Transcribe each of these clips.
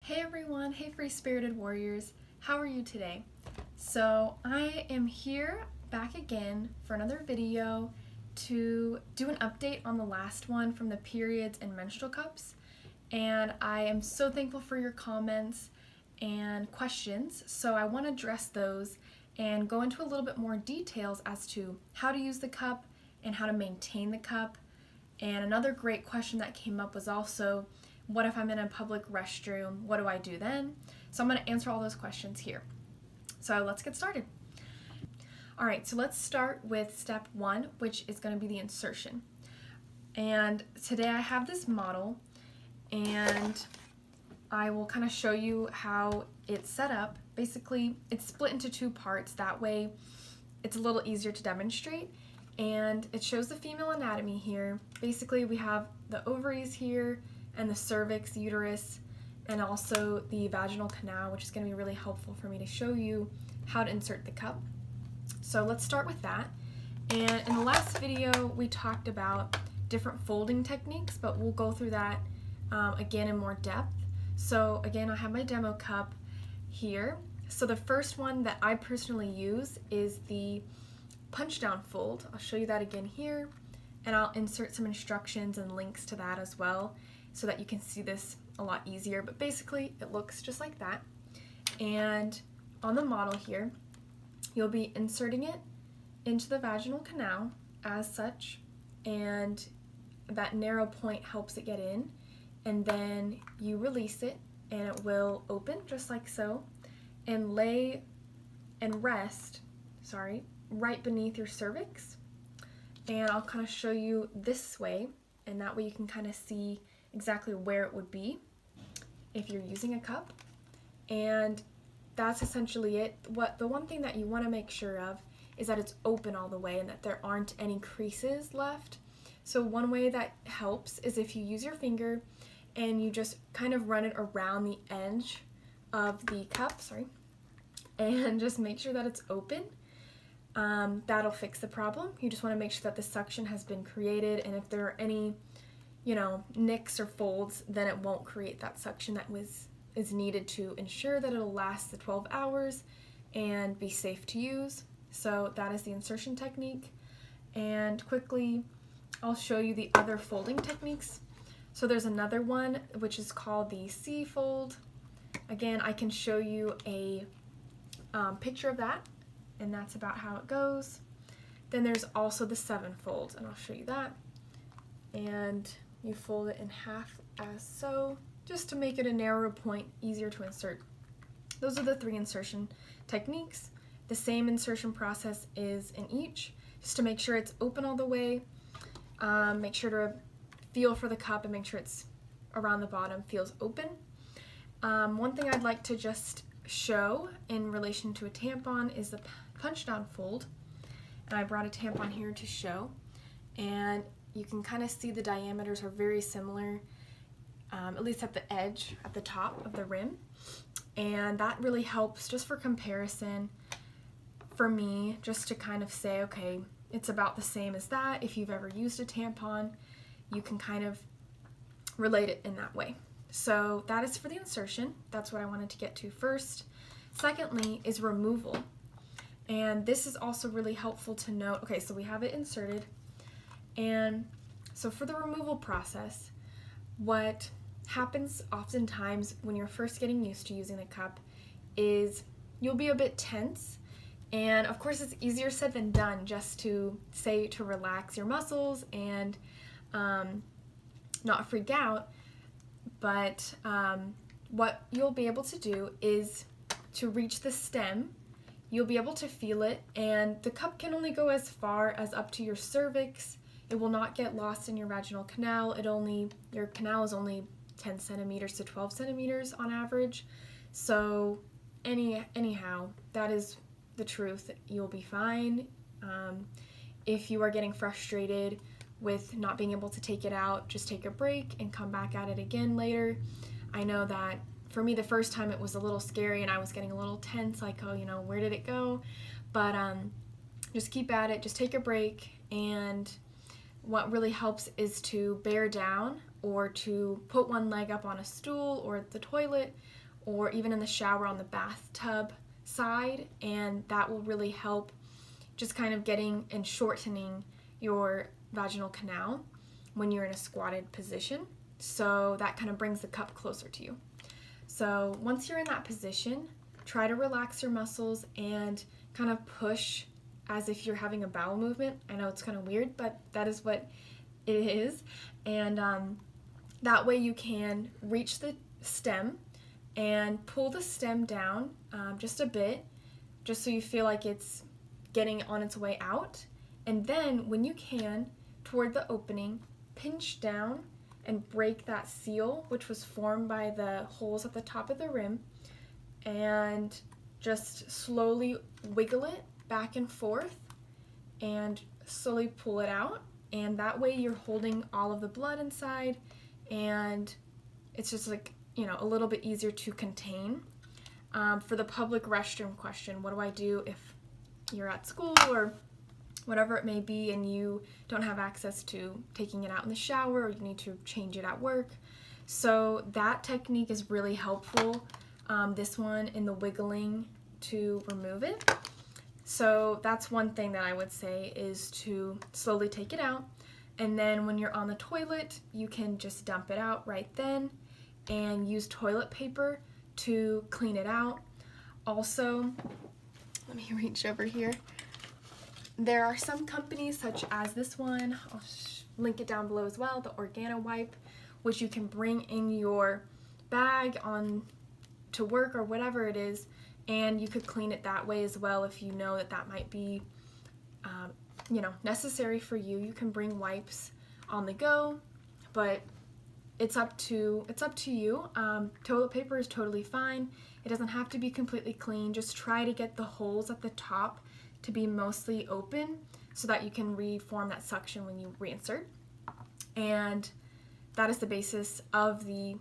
Hey everyone, hey free spirited warriors, how are you today? So I am here back again for another video to do an update on the last one from the periods and menstrual cups, and I am so thankful for your comments and questions, so I want to address those and go into a little bit more details as to how to use the cup and how to maintain the cup. And another great question that came up was also, what if I'm in a public restroom? What do I do then? So I'm going to answer all those questions here. So let's get started. All right, so let's start with step one, which is going to be the insertion. And today I have this model, and I will kind of show you how it's set up. Basically, it's split into two parts. That way it's a little easier to demonstrate. And it shows the female anatomy here. Basically, we have the ovaries here, and the cervix, uterus, and also the vaginal canal, which is going to be really helpful for me to show you how to insert the cup. So let's start with that. And in the last video, we talked about different folding techniques, but we'll go through that again in more depth. So again, I have my demo cup here. So the first one that I personally use is the punch down fold. I'll show you that again here, and I'll insert some instructions and links to that as well, so that you can see this a lot easier. But basically it looks just like that. And on the model here, you'll be inserting it into the vaginal canal as such, and that narrow point helps it get in, and then you release it and it will open just like so and lay and rest, right beneath your cervix. And I'll kind of show you this way, and that way you can kind of see exactly where it would be if you're using a cup. And that's essentially it. The one thing that you want to make sure of is that it's open all the way and that there aren't any creases left. So one way that helps is if you use your finger and you just kind of run it around the edge of the cup, and just make sure that it's open. That'll fix the problem. You just want to make sure that the suction has been created, and if there are any nicks or folds, then it won't create that suction that is needed to ensure that it'll last the 12 hours and be safe to use. So that is the insertion technique. And quickly, I'll show you the other folding techniques. So there's another one which is called the C fold. Again, I can show you a picture of that, and that's about how it goes. Then there's also the 7 fold, and I'll show you that. And you fold it in half as so, just to make it a narrower point, easier to insert. Those are the 3 insertion techniques. The same insertion process is in each, just to make sure it's open all the way. Make sure to feel for the cup and make sure it's around the bottom feels open. One thing I'd like to just show in relation to a tampon is the punch down fold. And I brought a tampon here to show. And you can kind of see the diameters are very similar, at least at the edge, at the top of the rim. And that really helps just for comparison for me, just to kind of say, okay, it's about the same as that. If you've ever used a tampon, you can kind of relate it in that way. So that is for the insertion. That's what I wanted to get to first. Secondly is removal. And this is also really helpful to note. Okay, so we have it inserted. And so for the removal process, what happens oftentimes when you're first getting used to using the cup is you'll be a bit tense. And of course it's easier said than done just to say to relax your muscles and not freak out. But what you'll be able to do is to reach the stem. You'll be able to feel it, and the cup can only go as far as up to your cervix. It will not get lost in your vaginal canal. Your canal is only 10 centimeters to 12 centimeters on average. So anyhow, that is the truth. You'll be fine. If you are getting frustrated with not being able to take it out, just take a break and come back at it again later. I know that for me the first time it was a little scary and I was getting a little tense, like, oh, where did it go? But just keep at it, just take a break, and what really helps is to bear down or to put one leg up on a stool or the toilet or even in the shower on the bathtub side, and that will really help just kind of getting and shortening your vaginal canal when you're in a squatted position. So that kind of brings the cup closer to you. So once you're in that position, try to relax your muscles and kind of push as if you're having a bowel movement. I know it's kind of weird, but that is what it is. And that way you can reach the stem and pull the stem down just a bit, just so you feel like it's getting on its way out. And then when you can, toward the opening, pinch down and break that seal, which was formed by the holes at the top of the rim, and just slowly wiggle it back and forth and slowly pull it out. And that way you're holding all of the blood inside, and it's just like, you know, a little bit easier to contain. For the public restroom question, what do I do if you're at school or whatever it may be and you don't have access to taking it out in the shower, or you need to change it at work? So that technique is really helpful, this one in the wiggling to remove it. So that's one thing that I would say, is to slowly take it out, and then when you're on the toilet, you can just dump it out right then and use toilet paper to clean it out. Also, let me reach over here. There are some companies such as this one, I'll link it down below as well, the Organo wipe, which you can bring in your bag on to work or whatever it is, and you could clean it that way as well. If you know that that might be necessary for you, you can bring wipes on the go, but it's up to you. Toilet paper is totally fine. It doesn't have to be completely clean. Just try to get the holes at the top to be mostly open so that you can reform that suction when you reinsert. And that is the basis of the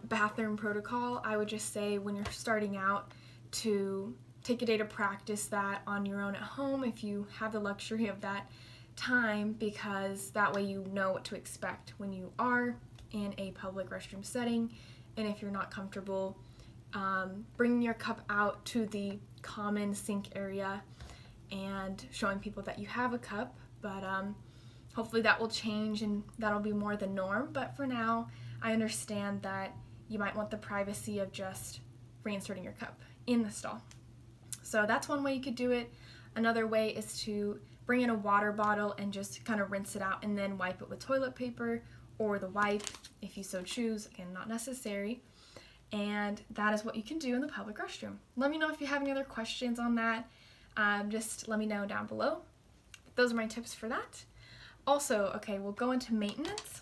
bathroom protocol. I would just say, when you're starting out, to take a day to practice that on your own at home if you have the luxury of that time, because that way you know what to expect when you are in a public restroom setting. And if you're not comfortable bringing your cup out to the common sink area and showing people that you have a cup, but hopefully that will change and that'll be more the norm. But for now, I understand that you might want the privacy of just reinserting your cup in the stall. So that's one way you could do it. Another way is to bring in a water bottle and just kind of rinse it out and then wipe it with toilet paper or the wipe if you so choose. Again, not necessary. And that is what you can do in the public restroom. Let me know if you have any other questions on that. Just let me know down below. Those are my tips for that. Also, okay, we'll go into maintenance.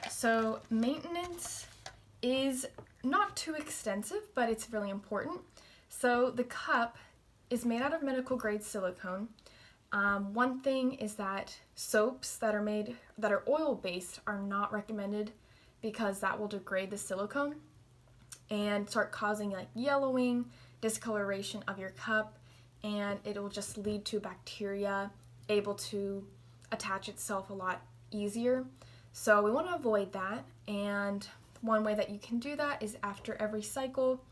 So maintenance is not too extensive, but it's really important. So the cup is made out of medical grade silicone. One thing is that soaps that are oil based are not recommended, because that will degrade the silicone and start causing like yellowing, discoloration of your cup, and it'll just lead to bacteria able to attach itself a lot easier. So we want to avoid that, and one way that you can do that is after every cycle,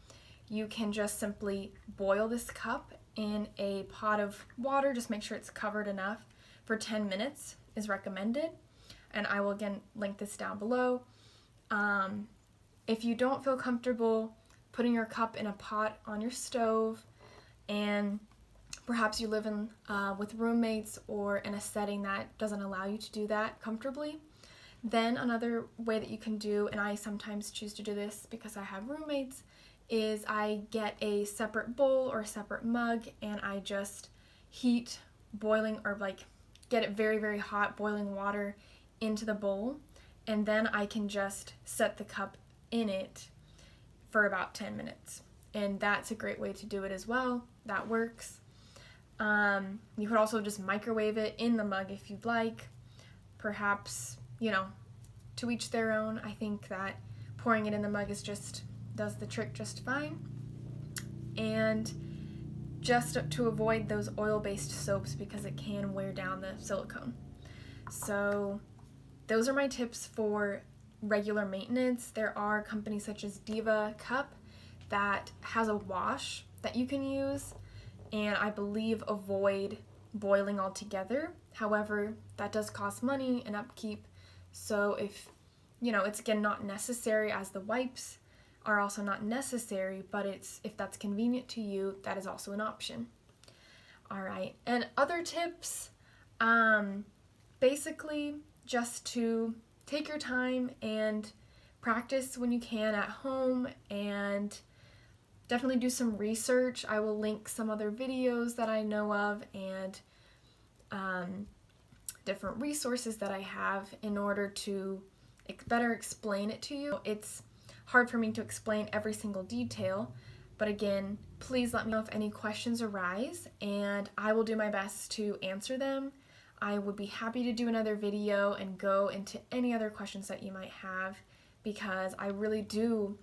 you can just simply boil this cup in a pot of water. Just make sure it's covered enough. For 10 minutes is recommended, and I will again link this down below. If you don't feel comfortable putting your cup in a pot on your stove, and perhaps you live in with roommates or in a setting that doesn't allow you to do that comfortably, then another way that you can do, and I sometimes choose to do this because I have roommates, is I get a separate bowl or a separate mug, and I just heat boiling, or like get it very, very hot boiling water into the bowl, and then I can just set the cup in it for about 10 minutes. And that's a great way to do it as well. That works. You could also just microwave it in the mug if you'd like. Perhaps, to each their own. I think that pouring it in the mug does the trick just fine. And just to avoid those oil-based soaps, because it can wear down the silicone. So those are my tips for regular maintenance, there are companies such as Diva Cup that has a wash that you can use, and I believe avoid boiling altogether. However, that does cost money and upkeep, so if, it's again not necessary, as the wipes are also not necessary, but if that's convenient to you, that is also an option. Alright, and other tips, basically just to take your time and practice when you can at home, and definitely do some research. I will link some other videos that I know of and different resources that I have in order to better explain it to you. It's hard for me to explain every single detail, but again, please let me know if any questions arise and I will do my best to answer them. I would be happy to do another video and go into any other questions that you might have, because I really do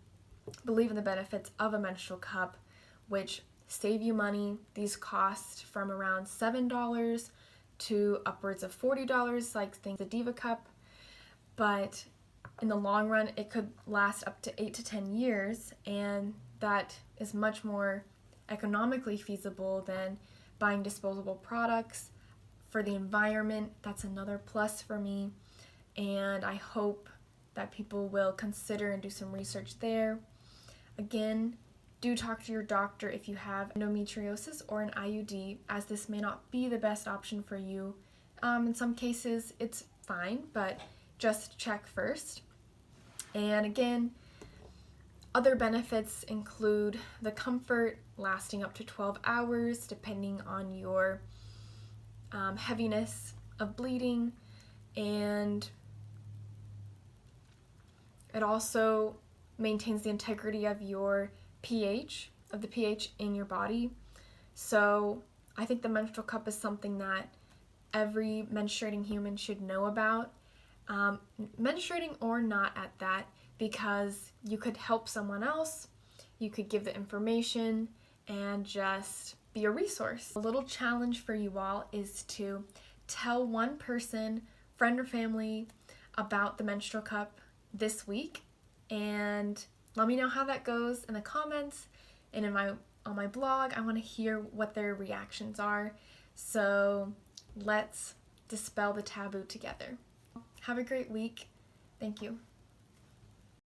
believe in the benefits of a menstrual cup, which save you money. These cost from around $7 to upwards of $40, like the Diva Cup, but in the long run it could last up to 8 to 10 years, and that is much more economically feasible than buying disposable products. For the environment, that's another plus for me, and I hope that people will consider and do some research there. Again, do talk to your doctor if you have endometriosis or an IUD, as this may not be the best option for you. In some cases it's fine, but just check first. And again, other benefits include the comfort, lasting up to 12 hours depending on your heaviness of bleeding, and it also maintains the integrity of your pH, of the pH in your body. So I think the menstrual cup is something that every menstruating human should know about, menstruating or not at that, because you could help someone else, you could give the information, and just be a resource. A little challenge for you all is to tell one person, friend or family, about the menstrual cup this week, and let me know how that goes in the comments and on my blog. I want to hear what their reactions are. So let's dispel the taboo together. Have a great week. Thank you.